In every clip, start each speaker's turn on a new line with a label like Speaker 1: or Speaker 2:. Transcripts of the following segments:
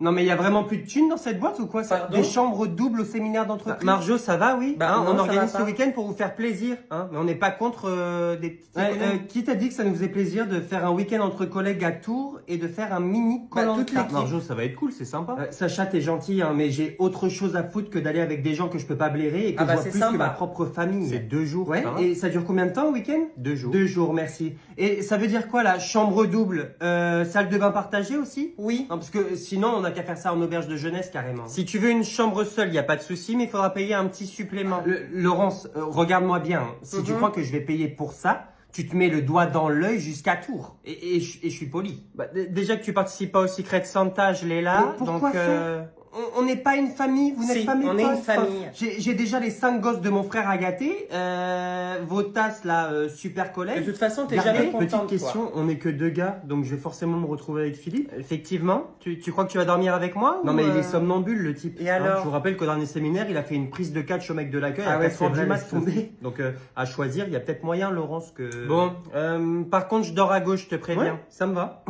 Speaker 1: Non mais il y a vraiment plus de thunes dans cette boîte ou quoi ça?
Speaker 2: Pardon?
Speaker 1: Des chambres doubles au séminaire d'entreprise. Marjo, ça va, oui.
Speaker 2: Bah,
Speaker 1: Hein,
Speaker 2: non,
Speaker 1: on
Speaker 2: ça
Speaker 1: organise
Speaker 2: va
Speaker 1: ce
Speaker 2: pas.
Speaker 1: week-end pour vous faire plaisir. Hein, mais on n'est pas contre des petites économies. Qui t'a dit que ça nous faisait plaisir de faire un week-end entre collègues à Tours et de faire un mini
Speaker 2: Bah,
Speaker 1: Koh-Lanta?
Speaker 2: toute l'équipe.
Speaker 1: Marjo, ça va être cool, c'est sympa. Sacha, t'es gentil, hein, mais j'ai autre chose à foutre que d'aller avec des gens que je peux pas blairer et que
Speaker 2: Ah
Speaker 1: je
Speaker 2: bah,
Speaker 1: vois
Speaker 2: c'est
Speaker 1: plus que
Speaker 2: sympa.
Speaker 1: ma propre famille.
Speaker 3: C'est 2 jours.
Speaker 1: Ouais,
Speaker 3: ça va
Speaker 1: et ça dure combien de temps au week-end?
Speaker 3: 2 jours.
Speaker 1: 2 jours, merci. Et ça veut dire quoi là? Chambre double, salle de bain partagée aussi?
Speaker 2: Oui.
Speaker 1: Non, parce que sinon, on n'a qu'à faire ça en auberge de jeunesse carrément. Si tu veux une chambre seule, il n'y a pas de souci, mais il faudra payer un petit supplément. Laurence, regarde-moi bien. Hein. Si tu crois que je vais payer pour ça, tu te mets le doigt dans l'œil jusqu'à Tours. Et je suis poli. Bah, déjà que tu participes pas au Secret Santa, je l'ai là.
Speaker 2: Mais pourquoi
Speaker 1: donc, on n'est pas une famille, vous n'êtes
Speaker 2: Si,
Speaker 1: pas mes
Speaker 2: on
Speaker 1: potes.
Speaker 2: est une famille.
Speaker 1: J'ai déjà les 5 gosses de mon frère à gâter. Vos tasses là, super
Speaker 2: De
Speaker 1: collègues.
Speaker 2: toute façon, t'es
Speaker 1: Gardez,
Speaker 2: jamais content
Speaker 1: petite
Speaker 2: de
Speaker 1: question, on n'est que 2 gars, donc je vais forcément me retrouver avec Philippe. Effectivement. Tu crois que tu vas dormir avec moi? Non, mais il est somnambule, le type.
Speaker 2: Et alors
Speaker 1: Je vous rappelle qu'au dernier séminaire, il a fait une prise de catch au mec de l'accueil
Speaker 2: Ah
Speaker 1: à
Speaker 2: ouais,
Speaker 1: 4 heures
Speaker 2: c'est
Speaker 1: du
Speaker 2: vrai,
Speaker 1: mat
Speaker 2: laisse
Speaker 1: tombé. Donc, à choisir, il y a peut-être moyen, Laurence, que... Bon, par contre, je dors à gauche, je te préviens.
Speaker 2: Ouais.
Speaker 1: Ça me va.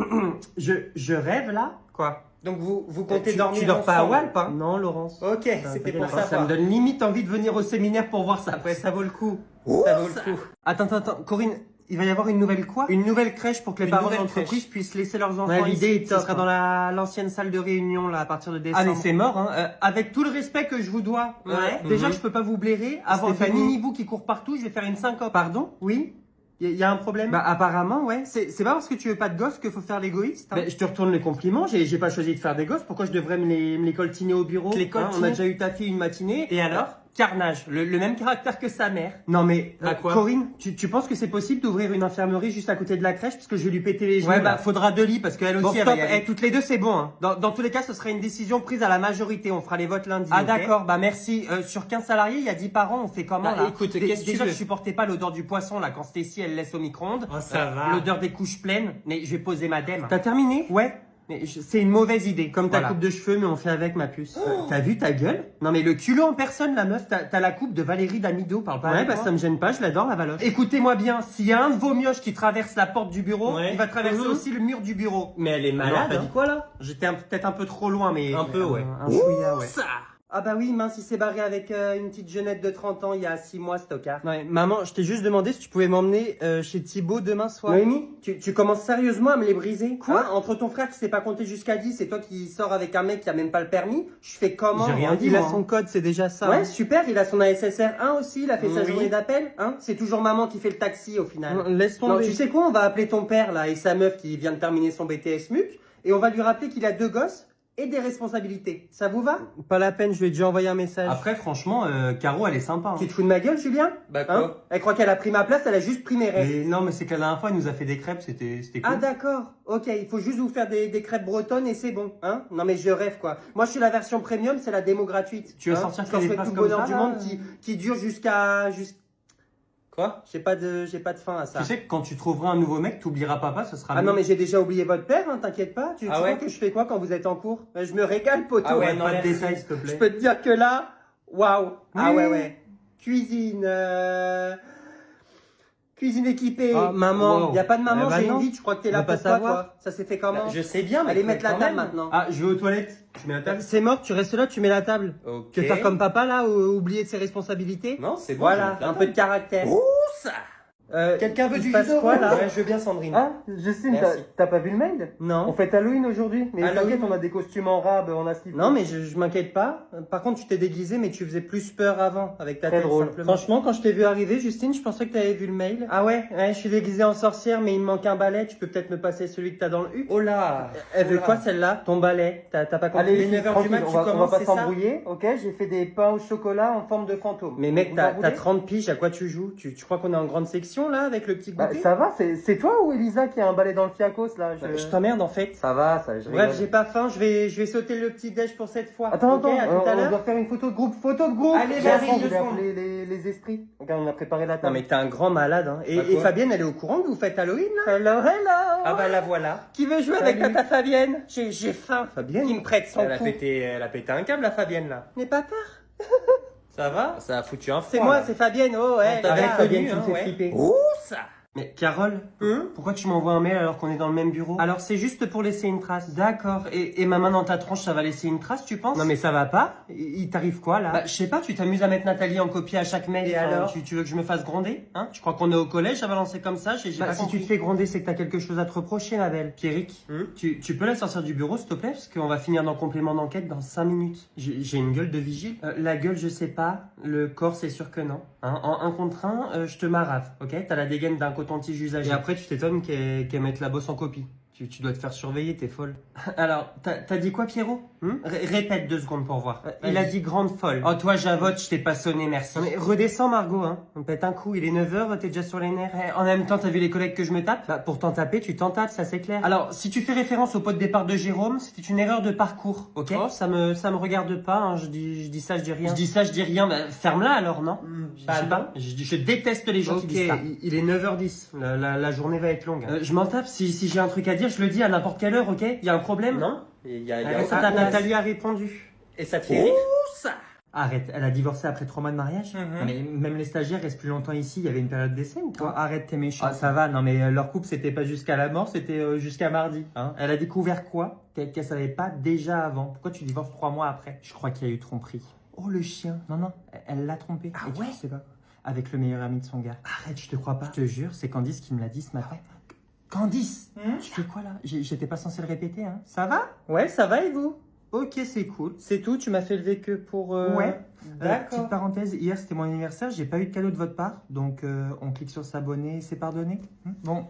Speaker 1: je rêve, là? Quoi?
Speaker 2: Donc vous comptez dormir
Speaker 1: Tu dors pas à
Speaker 2: ensemble.
Speaker 1: Walp, hein? Non, Laurence.
Speaker 2: Ok, c'était pour
Speaker 1: Ça
Speaker 2: savoir.
Speaker 1: me donne limite envie de venir au séminaire pour voir ça. Après, ça vaut le coup. Ça vaut le coup. Attends, Corinne, il va y avoir une nouvelle quoi? Une nouvelle crèche pour que les
Speaker 2: Une
Speaker 1: parents
Speaker 2: nouvelle
Speaker 1: d'entreprise
Speaker 2: crèche.
Speaker 1: puissent laisser leurs enfants
Speaker 2: Ouais,
Speaker 1: ici.
Speaker 2: l'idée est
Speaker 1: Ça
Speaker 2: top,
Speaker 1: sera
Speaker 2: hein.
Speaker 1: dans l'ancienne salle de réunion là à partir de décembre. Ah mais c'est mort, hein. Avec tout le respect que je vous dois.
Speaker 2: Ouais.
Speaker 1: Déjà que je peux pas vous blairer. Avant
Speaker 2: Stéphanie.
Speaker 1: Fanny vous qui court partout, je vais faire une syncope. Pardon? Oui? Il y a un problème? Bah apparemment ouais. C'est pas parce que tu veux pas de gosse qu'il faut faire l'égoïste. Hein. Je te retourne les compliments. J'ai pas choisi de faire des gosses. Pourquoi je devrais me les coltiner au bureau?
Speaker 2: Les
Speaker 1: Hein,
Speaker 2: coltiner?
Speaker 1: on a déjà eu ta fille une matinée.
Speaker 2: Et alors?
Speaker 1: Carnage, le même caractère que sa mère. Non mais,
Speaker 2: Bah quoi?
Speaker 1: Corinne, tu penses que c'est possible d'ouvrir une infirmerie juste à côté de la crèche parce que je vais lui péter les genoux?
Speaker 2: Ouais,
Speaker 1: bah
Speaker 2: là.
Speaker 1: faudra 2 lits parce qu'elle aussi
Speaker 2: Bon,
Speaker 1: elle va y
Speaker 2: stop,
Speaker 1: aller. Toutes les deux c'est bon. Hein. Dans tous les cas, ce sera une décision prise à la majorité. On fera les votes lundi. Ah
Speaker 2: ok.
Speaker 1: d'accord, bah merci. Sur 15 salariés, il y a 10 parents. On fait comment
Speaker 2: Bah,
Speaker 1: là?
Speaker 2: écoute, qu'est-ce que tu
Speaker 1: déjà
Speaker 2: veux?
Speaker 1: je supportais pas l'odeur du poisson là quand Stacy elle laisse au micro-ondes.
Speaker 2: Oh, ça va.
Speaker 1: L'odeur des couches pleines. Mais je vais poser ma dème. T'as terminé? Ouais. Mais c'est une mauvaise idée, comme ta coupe de cheveux, mais on fait avec ma puce. T'as vu ta gueule? Non mais le culot en personne, la meuf, t'as la coupe de Valérie Damido, parle pas. Ouais, bah ça me gêne pas, je l'adore la Valoche. Écoutez-moi bien, s'il y a un de vos mioches qui traverse la porte du bureau,
Speaker 2: Ouais.
Speaker 1: il va traverser aussi le mur du bureau.
Speaker 2: Mais elle est malade.
Speaker 1: T'as
Speaker 2: hein.
Speaker 1: dit quoi là? J'étais peut-être un peu trop loin, mais...
Speaker 2: Un peu, ouais.
Speaker 1: Un chouïa, ouais.
Speaker 2: Ça.
Speaker 1: Ah bah oui, mince, il s'est barré avec une petite jeunette de 30 ans il y a 6 mois, Stockard. Ouais, maman, je t'ai juste demandé si tu pouvais m'emmener chez Thibaut demain soir. Noémie, tu commences sérieusement à me les briser? Quoi? Entre ton frère qui sait pas compter jusqu'à 10 et toi qui sors avec un mec qui a même pas le permis, je fais comment? J'ai rien dit, il a son code, c'est déjà ça. Ouais, super, il a son ASSR 1 aussi, il a fait sa
Speaker 2: Oui.
Speaker 1: journée d'appel, hein? C'est toujours maman qui fait le taxi au final. Laisse tomber. Non, tu sais quoi, on va appeler ton père là et sa meuf qui vient de terminer son BTS MUC et on va lui rappeler qu'il a 2 gosses et des responsabilités. Ça vous va? Pas la peine, je lui ai déjà envoyé un message. Après, franchement, Caro, elle est sympa. Tu te fous de ma gueule, Julien?
Speaker 2: Bah quoi?
Speaker 1: Elle croit qu'elle a pris ma place, elle a juste pris mes restes. Mais non, mais c'est que la dernière fois, elle nous a fait des crêpes, c'était cool. Ah d'accord, ok, il faut juste vous faire des crêpes bretonnes et c'est bon, hein? Non mais je rêve quoi. Moi, je suis la version premium, c'est la démo gratuite. Tu veux sortir
Speaker 2: que des
Speaker 1: tout
Speaker 2: phrases
Speaker 1: le
Speaker 2: comme
Speaker 1: bonheur
Speaker 2: ça,
Speaker 1: du
Speaker 2: là
Speaker 1: monde qui dure jusqu'à...
Speaker 2: Quoi?
Speaker 1: J'ai pas de fin à ça.
Speaker 3: Tu sais que quand tu trouveras un nouveau mec, t'oublieras papa, ce sera
Speaker 1: Ah non mais j'ai déjà oublié votre père, hein, t'inquiète pas. Tu
Speaker 2: Ah
Speaker 1: crois
Speaker 2: ouais?
Speaker 1: que je fais quoi quand vous êtes en cours? Je me régale, poteau.
Speaker 2: Ah ouais, non,
Speaker 1: pas de
Speaker 2: merci.
Speaker 1: détails, s'il te plaît. Je peux te dire que là, waouh. Ah ouais. Cuisine, cuisine équipée. Oh, maman,
Speaker 3: Wow.
Speaker 1: y a pas de maman,
Speaker 3: Eh ben
Speaker 1: j'ai
Speaker 3: non.
Speaker 1: une vie. Tu crois que t'es là
Speaker 3: On va
Speaker 1: pour
Speaker 3: pas
Speaker 1: quoi,
Speaker 3: savoir.
Speaker 1: toi? Ça s'est fait comment?
Speaker 2: Je sais bien, mais
Speaker 1: Allez mettre la
Speaker 2: quand
Speaker 1: table
Speaker 2: même.
Speaker 1: maintenant.
Speaker 3: Ah, je vais aux toilettes. Tu mets la table?
Speaker 1: C'est mort, tu restes là, tu mets la table.
Speaker 2: Ok.
Speaker 1: Tu veux faire comme papa là, oublier de ses responsabilités?
Speaker 2: Non, c'est bon.
Speaker 1: Voilà,
Speaker 2: je vais
Speaker 1: un peu de caractère.
Speaker 2: Oh, ça.
Speaker 1: Quelqu'un
Speaker 2: veut
Speaker 1: du
Speaker 2: du
Speaker 1: passe
Speaker 2: jus
Speaker 1: quoi là?
Speaker 2: Ouais, je veux bien, Sandrine.
Speaker 1: Ah, Justine,
Speaker 2: Merci.
Speaker 1: t'as pas vu le mail? Non. On fête Halloween aujourd'hui. Mais
Speaker 2: Halloween.
Speaker 1: t'inquiète, on a des costumes en rab, on a ce qu'il faut. Non, mais je m'inquiète pas. Par contre, tu t'es déguisé, mais tu faisais plus peur avant, avec ta tête simplement. Franchement, quand je t'ai vu arriver, Justine, je pensais que t'avais vu le mail. Ah ouais, je suis déguisé en sorcière, mais il me manque un balai. Tu peux peut-être me passer celui que t'as dans le huc?
Speaker 2: Oh là.
Speaker 1: Elle veut
Speaker 2: Oh là.
Speaker 1: quoi celle-là? Ton balai? T'as pas compris?
Speaker 2: Allez, 9 h du mat, tu
Speaker 1: on va
Speaker 2: commences,
Speaker 1: pas
Speaker 2: c'est ça?
Speaker 1: s'embrouiller, ok? J'ai fait des pains au chocolat en forme de fantôme. Mais mec, t'as 30 piges, à quoi tu joues? Tu crois qu'on est en grande section là, avec le petit goûter? Ça va, c'est toi ou Elisa qui a un balai dans le fiacos là? Je t'emmerde en fait. Ça va, ça je Bref, j'ai pas faim, je vais sauter le petit déj pour cette fois. Attends,
Speaker 2: Ok,
Speaker 1: à tout à
Speaker 2: on
Speaker 1: l'heure. On doit faire une photo de groupe,
Speaker 2: Allez,
Speaker 1: J'ai
Speaker 2: j'arrive,
Speaker 1: faim,
Speaker 2: je
Speaker 1: je vais
Speaker 2: fonds.
Speaker 1: appeler les esprits. Regarde, on a préparé la table. Non mais t'es un grand malade hein.
Speaker 2: Bah,
Speaker 1: Et
Speaker 2: quoi?
Speaker 1: Fabienne, elle est au courant que vous faites Halloween là? Hello. Ah bah la voilà. Qui veut jouer avec
Speaker 2: Salut.
Speaker 1: tata Fabienne? J'ai faim. Fabienne? Qui me prête son
Speaker 2: Elle a
Speaker 1: cou.
Speaker 2: pété un câble, la Fabienne, là.
Speaker 1: N'aie pas peur.
Speaker 2: Ça va? Ça a foutu un froid.
Speaker 1: C'est moi,
Speaker 2: là.
Speaker 1: c'est Fabienne, oh ouais.
Speaker 2: On t'a
Speaker 1: Arrête,
Speaker 2: reconnu,
Speaker 1: Fabienne, tu me
Speaker 2: hein,
Speaker 1: fais
Speaker 2: ouais.
Speaker 1: flipper.
Speaker 2: Oh, ça.
Speaker 1: Mais Carole,
Speaker 2: Hum
Speaker 1: pourquoi tu m'envoies un mail alors qu'on est dans le même bureau? Alors c'est juste pour laisser une trace. D'accord. Et ma main dans ta tronche, ça va laisser une trace, tu penses? Non mais ça va pas. Il t'arrive quoi là? Bah je sais pas, tu t'amuses à mettre Nathalie en copie à chaque mail.
Speaker 2: Et alors
Speaker 1: tu veux que je me fasse gronder? Hein? Tu crois qu'on est au collège à balancer comme ça? J'ai pas si tu te fais gronder, c'est que t'as quelque chose à te reprocher, ma belle. Pierrick, tu peux la sortir du bureau s'il te plaît? Parce qu'on va finir dans complément d'enquête dans 5 minutes. J'ai une gueule de vigile. La gueule, je sais pas. Le corps, c'est sûr que non. Hein? En 1 contre 1, je te marave, ok? T'as la dégaine d'un coton-tige usagé. Et après, tu t'étonnes qu'elle mette la bosse en copie. Tu dois te faire surveiller, t'es folle. Alors, t'as dit quoi, Pierrot? Répète 2 secondes pour voir. Il a dit grande folle. Oh, toi, Javotte, je t'ai pas sonné, merci. Non, mais redescends, Margot, hein. On pète un coup, il est 9h, t'es déjà sur les nerfs. En même temps, t'as vu les collègues que je me tape? Bah, pour t'en taper, tu t'en tapes, ça c'est clair. Alors, si tu fais référence au pot de départ de Jérôme, c'était une erreur de parcours, ok? Oh, ça me regarde pas, hein. Je dis ça, je dis rien. Je dis ça, je dis rien. Bah, ferme-la alors, non? Je sais pas. Je déteste les gens qui disent ça. Il est 9h10. La journée va être longue. Je m'en tape. Si j'ai un truc à dire, je le dis à n'importe quelle heure, ok? Y a un problème?
Speaker 2: Non, il y a
Speaker 1: Nathalie a répondu.
Speaker 2: Et ça te fait rire?
Speaker 1: Ça! Arrête, elle a divorcé après 3 mois de mariage? Non, mais même les stagiaires restent plus longtemps ici, il y avait une période d'essai ou quoi? Arrête, t'es méchant. Ah, ça va, non mais leur couple c'était pas jusqu'à la mort, c'était jusqu'à mardi. Hein? Elle a découvert quoi? Qu'elle savait pas déjà avant. Pourquoi tu divorces 3 mois après? Je crois qu'il y a eu tromperie. Oh le chien. Non, elle l'a trompé. Ah ouais? Tu sais pas. Avec le meilleur ami de son gars. Arrête, je te crois pas. Je te jure, c'est Candice qui me l'a dit ce matin. Candice, tu fais quoi là? J'étais pas censé le répéter, hein? Ça va? Ouais, ça va et vous? Ok, c'est cool. C'est tout, tu m'as fait lever que pour... Ouais. D'accord. Petite parenthèse, hier c'était mon anniversaire, j'ai pas eu de cadeau de votre part, donc on clique sur s'abonner, c'est pardonné. Bon,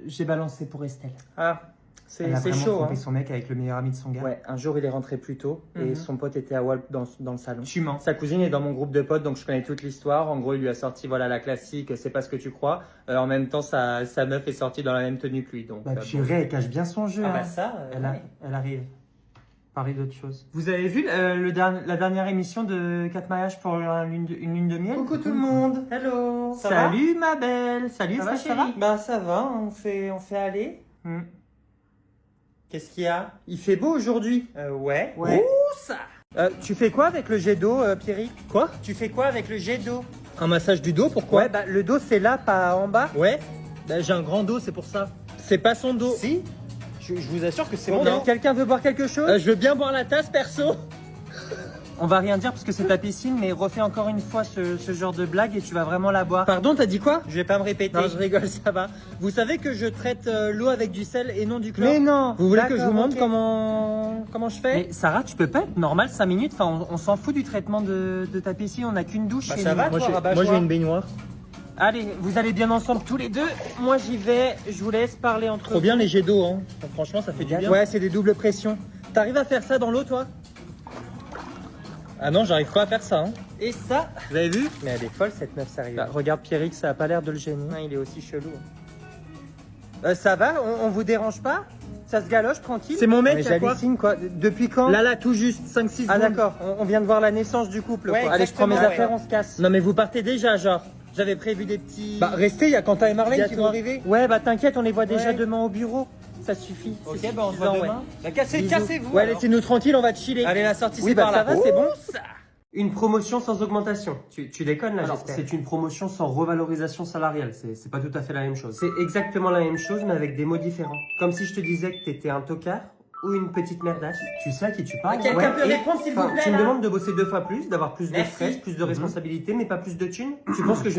Speaker 1: j'ai balancé pour Estelle. Ah, c'est chaud. Elle a son mec avec le meilleur ami de son gars. Ouais, un jour il est rentré plus tôt et son pote était à Walp dans le salon. Tu mens. Sa cousine est dans mon groupe de potes, donc je connais toute l'histoire. En gros, il lui a sorti voilà la classique, c'est pas ce que tu crois. En même temps, sa meuf est sortie dans la même tenue que lui. Donc, bah purée, elle cache bien son jeu. Ah bah ça, elle arrive. Parler d'autre chose. Vous avez vu la dernière émission de 4 mariages pour une lune de miel? Coucou tout le monde. Hello. Salut ma belle. Salut, ça va?
Speaker 2: Bah ça va, on fait aller. Qu'est-ce qu'il y a?
Speaker 1: Il fait beau aujourd'hui.
Speaker 2: Ouais.
Speaker 1: Ouh, ça. Tu fais quoi avec le jet d'eau, Pierrick? Quoi? Tu fais quoi avec le jet d'eau?
Speaker 3: Un massage du dos, pourquoi?
Speaker 1: Ouais, bah le dos c'est là, pas en bas.
Speaker 3: Ouais. Bah, j'ai un grand dos, c'est pour ça.
Speaker 1: C'est pas son dos.
Speaker 3: Si. Je vous assure que c'est mon dos.
Speaker 1: Quelqu'un veut boire quelque chose?
Speaker 3: Je veux bien boire la tasse, perso.
Speaker 1: On va rien dire parce que c'est ta piscine, mais refais encore une fois ce genre de blague et tu vas vraiment la boire. Pardon, t'as dit quoi?
Speaker 2: Je vais pas me répéter.
Speaker 1: Non, je rigole, ça va. Vous savez que je traite l'eau avec du sel et non du chlore? Mais non.
Speaker 3: Vous voulez que je vous montre comment je fais?
Speaker 1: Mais Sarah, tu peux pas être normal 5 minutes. Enfin, on s'en fout du traitement de ta piscine. On a qu'une douche.
Speaker 2: Bah, ça va,
Speaker 3: moi j'ai une baignoire.
Speaker 1: Allez, vous allez bien ensemble tous les deux. Moi j'y vais. Je vous laisse parler entre vous.
Speaker 3: Trop bien les jets d'eau, hein. Franchement, ça fait du bien.
Speaker 1: Ouais, c'est des doubles pressions. T'arrives à faire ça dans l'eau, toi?
Speaker 3: Ah non, j'arrive pas à faire ça. Hein.
Speaker 1: Et ça,
Speaker 3: vous avez vu?
Speaker 1: Mais elle est folle cette meuf, sérieux. Bah, regarde Pierrick, ça a pas l'air de le gêner. Non, il est aussi chelou. Ça va? On vous dérange pas? Ça se galoche tranquille?
Speaker 3: C'est mon mec,
Speaker 1: j'hallucine quoi. Depuis quand?
Speaker 3: Là, tout juste, 5-6 secondes.
Speaker 1: Ah d'accord, on vient de voir la naissance du couple
Speaker 2: ouais,
Speaker 1: quoi. Allez, je prends mes affaires, on se casse.
Speaker 3: Non mais vous partez déjà, genre.
Speaker 1: J'avais prévu des petits...
Speaker 3: Bah restez, il y a Quentin et Marlène qui vont arriver.
Speaker 1: Ouais, bah t'inquiète, on les voit déjà demain au bureau. Ça suffit.
Speaker 2: Ok, bah on se voit demain. Bah cassez-vous.
Speaker 1: Ouais, laissez-nous tranquille, on va chiller.
Speaker 2: Allez, la sortie
Speaker 1: c'est
Speaker 2: par là.
Speaker 1: Ça va, c'est bon. Une promotion sans augmentation. Tu déconnes là, j'espère.
Speaker 3: C'est une promotion sans revalorisation salariale. C'est pas tout à fait la même chose.
Speaker 1: C'est exactement la même chose, mais avec des mots différents. Comme si je te disais que t'étais un tocard ou une petite merdasse.
Speaker 3: Tu sais à qui tu parles?
Speaker 2: Quelqu'un peut répondre s'il vous plaît?
Speaker 1: Tu me demandes de bosser 2 fois plus, d'avoir plus de stress, plus de responsabilités, mais pas plus de thunes. Tu penses que je